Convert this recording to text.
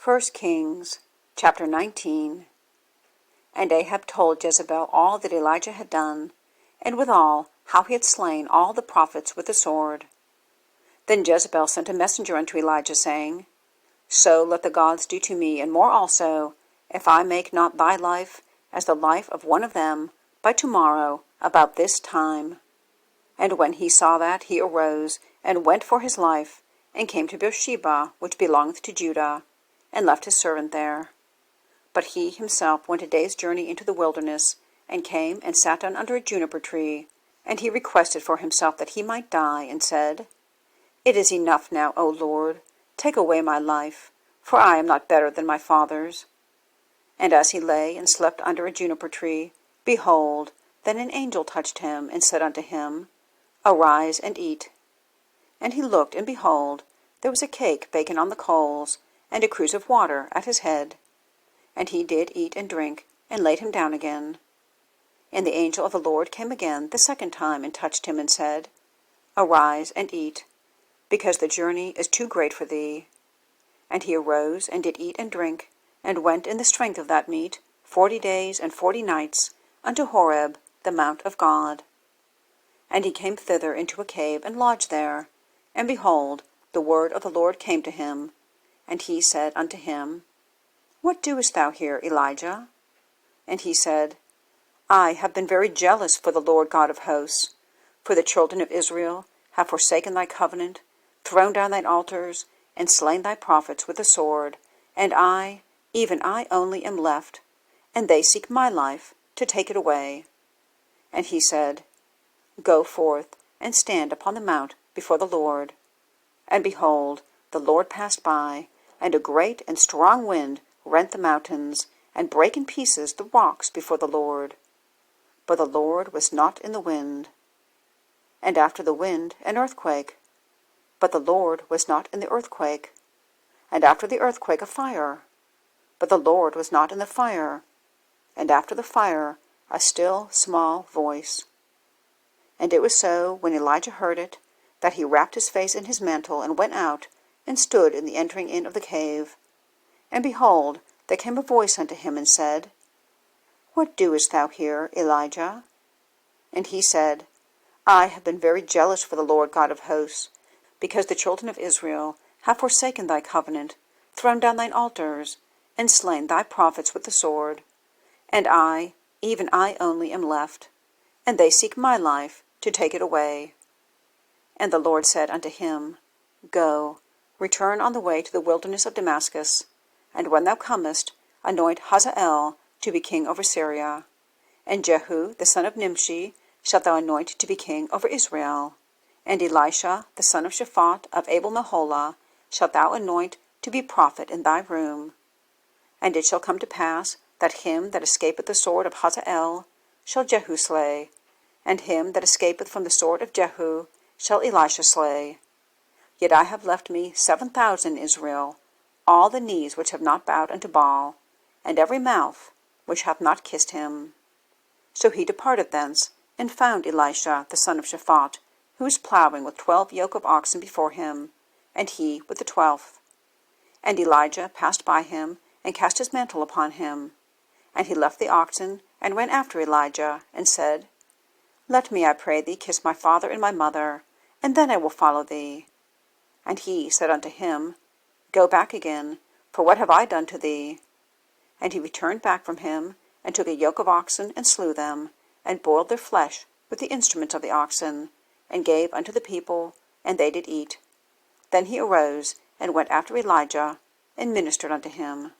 1 Kings chapter 19. And Ahab told Jezebel all that Elijah had done, and withal how he had slain all the prophets with the sword. Then Jezebel sent a messenger unto Elijah, saying, So let the gods do to me, and more also, if I make not thy life as the life of one of them by tomorrow about this time. And when he saw that, he arose, and went for his life, and came to Beersheba, which belongeth to Judah, and left his servant there. But he himself went a day's journey into the wilderness, and came and sat down under a juniper tree, and he requested for himself that he might die, and said, It is enough now, O Lord, take away my life, for I am not better than my fathers. And as he lay and slept under a juniper tree, behold, then an angel touched him, and said unto him, Arise and eat. And he looked, and behold, there was a cake baken on the coals, and a cruse of water at his head. And he did eat and drink, and laid him down again. And the angel of the Lord came again the second time, and touched him, and said, Arise and eat, because the journey is too great for thee. And he arose, and did eat and drink, and went in the strength of that meat 40 days and 40 nights unto Horeb, the mount of God. And he came thither into a cave, and lodged there. And behold, the word of the Lord came to him. And he said unto him, What doest thou here, Elijah? And he said, I have been very jealous for the Lord God of hosts, for the children of Israel have forsaken thy covenant, thrown down thine altars, and slain thy prophets with the sword, and I, even I only, am left, and they seek my life, to take it away. And he said, Go forth, and stand upon the mount before the Lord. And behold, the Lord passed by, and a great and strong wind rent the mountains, and brake in pieces the rocks before the Lord. But the Lord was not in the wind. And after the wind an earthquake. But the Lord was not in the earthquake. And after the earthquake a fire. But the Lord was not in the fire. And after the fire a still small voice. And it was so, when Elijah heard it, that he wrapped his face in his mantle, and went out, and stood in the entering in of the cave. And behold, there came a voice unto him, and said, What doest thou here, Elijah? And he said, I have been very jealous for the Lord God of hosts, because the children of Israel have forsaken thy covenant, thrown down thine altars, and slain thy prophets with the sword. And I, even I only, am left, and they seek my life, to take it away. And the Lord said unto him, Go, return on the way to the wilderness of Damascus, and when thou comest, anoint Hazael to be king over Syria, and Jehu the son of Nimshi shalt thou anoint to be king over Israel, and Elisha the son of Shaphat of Abel-Meholah shalt thou anoint to be prophet in thy room. And it shall come to pass that him that escapeth the sword of Hazael shall Jehu slay, and him that escapeth from the sword of Jehu shall Elisha slay. Yet I have left me 7,000 in Israel, all the knees which have not bowed unto Baal, and every mouth which hath not kissed him. So he departed thence, and found Elisha the son of Shaphat, who was plowing with 12 yoke of oxen before him, and he with the 12th. And Elijah passed by him, and cast his mantle upon him. And he left the oxen, and ran after Elijah, and said, Let me, I pray thee, kiss my father and my mother, and then I will follow thee. And he said unto him, Go back again, for what have I done to thee? And he returned back from him, and took a yoke of oxen, and slew them, and boiled their flesh with the instruments of the oxen, and gave unto the people, and they did eat. Then he arose, and went after Elijah, and ministered unto him.